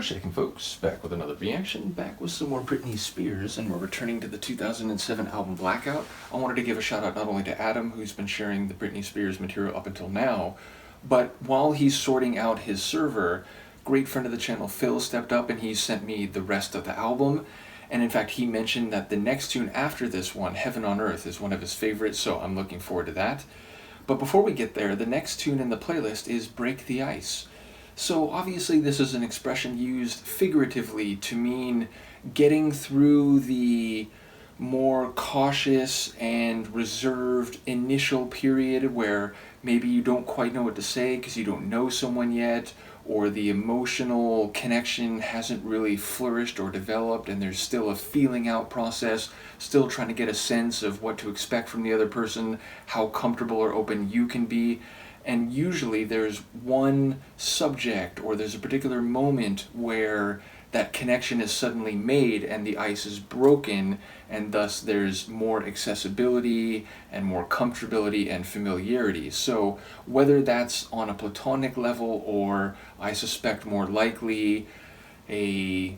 What's shaking, folks? Back with another reaction, back with some more Britney Spears, and we're returning to the 2007 album Blackout. I wanted to give a shout out not only to Adam, who's been sharing the Britney Spears material up until now, but while he's sorting out his server, great friend of the channel Phil stepped up and he sent me the rest of the album. And in fact, he mentioned that the next tune after this one, Heaven on Earth, is one of his favorites, so I'm looking forward to that. But before we get there, the next tune in the playlist is Break the Ice. So obviously this is an expression used figuratively to mean getting through the more cautious and reserved initial period where maybe you don't quite know what to say because you don't know someone yet, or the emotional connection hasn't really flourished or developed and there's still a feeling out process, still trying to get a sense of what to expect from the other person, how comfortable or open you can be. And usually there's one subject or there's a particular moment where that connection is suddenly made and the ice is broken, and thus there's more accessibility and more comfortability and familiarity. So whether that's on a platonic level or, I suspect more likely, a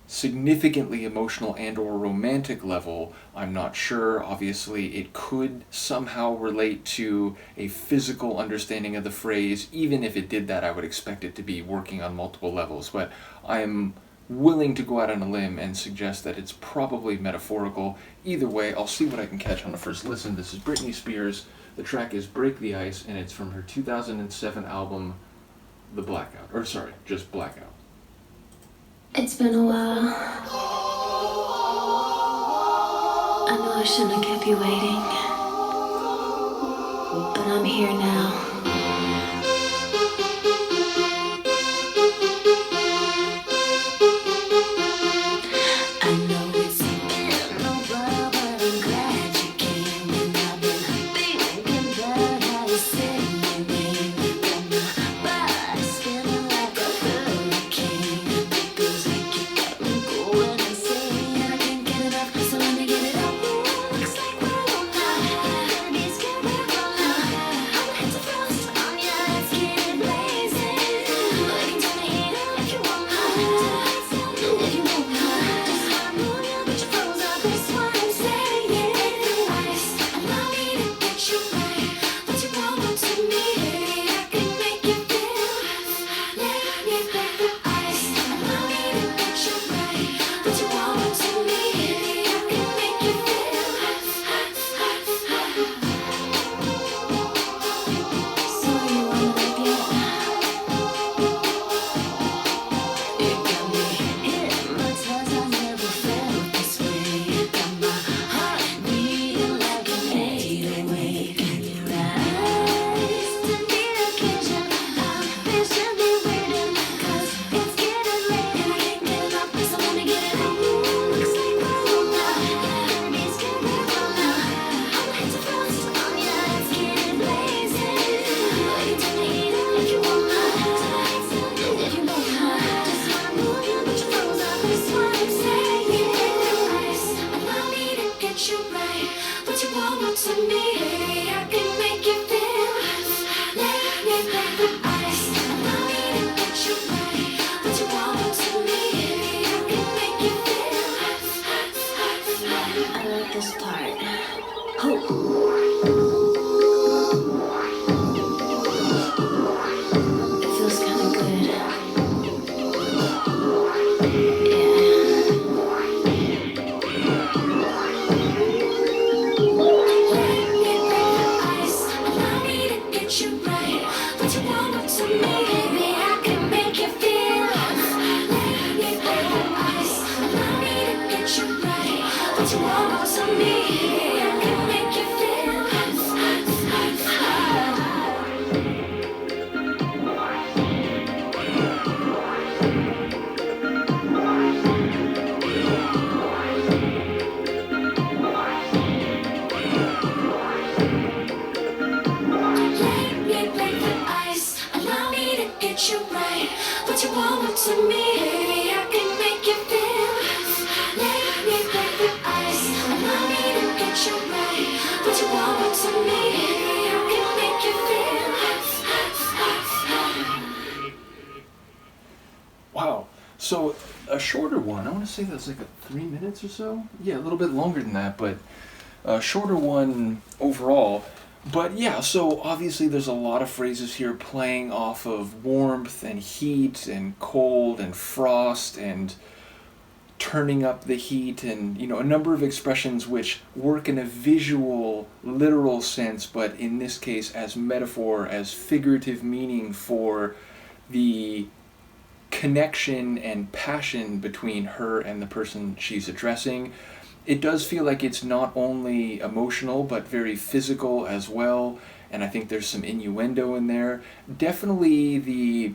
significantly emotional and or romantic level, I'm not sure. Obviously it could somehow relate to a physical understanding of the phrase. Even if it did that, I would expect it to be working on multiple levels, but I'm willing to go out on a limb and suggest that it's probably metaphorical. Either way, I'll see what I can catch on the first listen. This is Britney Spears. The track is Break the Ice, and it's from her 2007 album The Blackout, or sorry, just Blackout. It's been a while. I know I shouldn't have kept you waiting, but I'm here now. I know it's been a while, but I'm glad you came. And I've been thinking about how you said my name. Got my body spinning like a hurricane. This part. It feels kind of good. So a shorter one, I want to say that's like 3 minutes or so. Yeah, a little bit longer than that, but a shorter one overall. But yeah, so obviously there's a lot of phrases here playing off of warmth and heat and cold and frost and turning up the heat, and a number of expressions which work in a visual literal sense, but in this case as metaphor, as figurative meaning for the connection and passion between her and the person she's addressing. It does feel like it's not only emotional but very physical as well, and I think there's some innuendo in there. Definitely the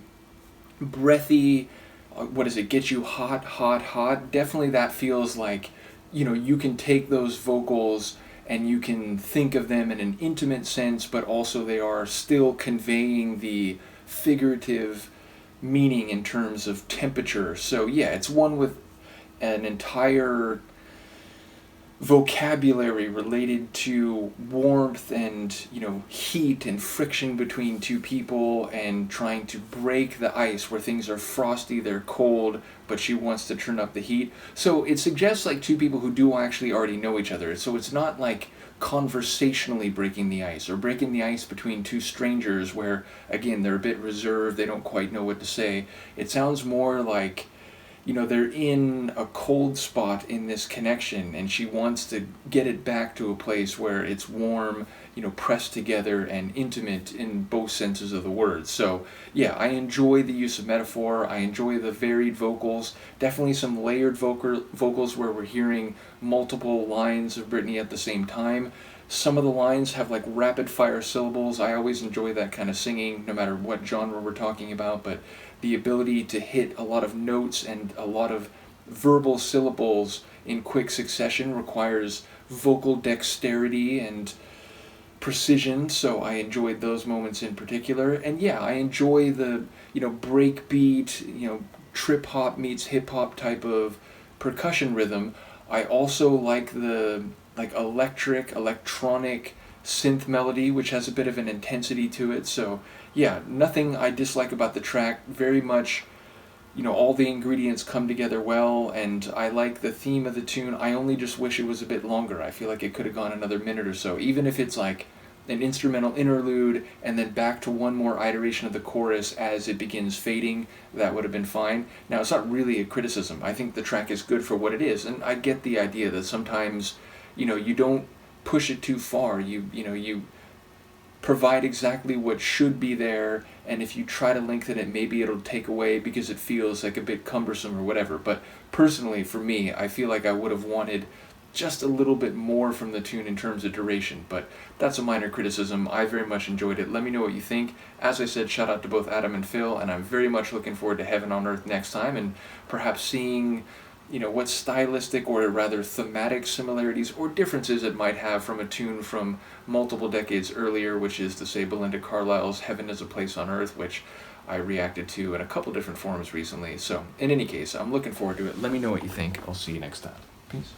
breathy, what does it, get you hot, hot, hot. Definitely that feels like, you can take those vocals and you can think of them in an intimate sense, but also they are still conveying the figurative meaning in terms of temperature. So yeah, it's one with an entire vocabulary related to warmth and heat and friction between two people and trying to break the ice where things are frosty, they're cold, but she wants to turn up the heat. So it suggests like two people who do actually already know each other. So it's not like conversationally breaking the ice or breaking the ice between two strangers where again they're a bit reserved, they don't quite know what to say. It sounds more like they're in a cold spot in this connection and she wants to get it back to a place where it's warm, pressed together and intimate in both senses of the word. So yeah, I enjoy the use of metaphor. I enjoy the varied vocals. Definitely some layered vocals where we're hearing multiple lines of Britney at the same time. Some of the lines have like rapid fire syllables. I always enjoy that kind of singing no matter what genre we're talking about, but the ability to hit a lot of notes and a lot of verbal syllables in quick succession requires vocal dexterity and precision, so I enjoyed those moments in particular. And yeah, I enjoy the, breakbeat, trip hop meets hip hop type of percussion rhythm. I also like the electronic synth melody, which has a bit of an intensity to it. So yeah, nothing I dislike about the track. Very much, all the ingredients come together well, and I like the theme of the tune. I only just wish it was a bit longer. I feel like it could have gone another minute or so, even if it's like an instrumental interlude and then back to one more iteration of the chorus as it begins fading. That would have been fine. Now, it's not really a criticism. I think the track is good for what it is, and I get the idea that sometimes you don't push it too far. You provide exactly what should be there, and if you try to lengthen it, maybe it'll take away because it feels like a bit cumbersome or whatever. But personally, for me, I feel like I would have wanted just a little bit more from the tune in terms of duration, but that's a minor criticism. I very much enjoyed it. Let me know what you think. As I said, shout out to both Adam and Phil, and I'm very much looking forward to Heaven on Earth next time, and perhaps seeing what stylistic or rather thematic similarities or differences it might have from a tune from multiple decades earlier, which is to say Belinda Carlisle's Heaven is a Place on Earth, which I reacted to in a couple different forms recently. So in any case, I'm looking forward to it. Let me know what you think. I'll see you next time. Peace.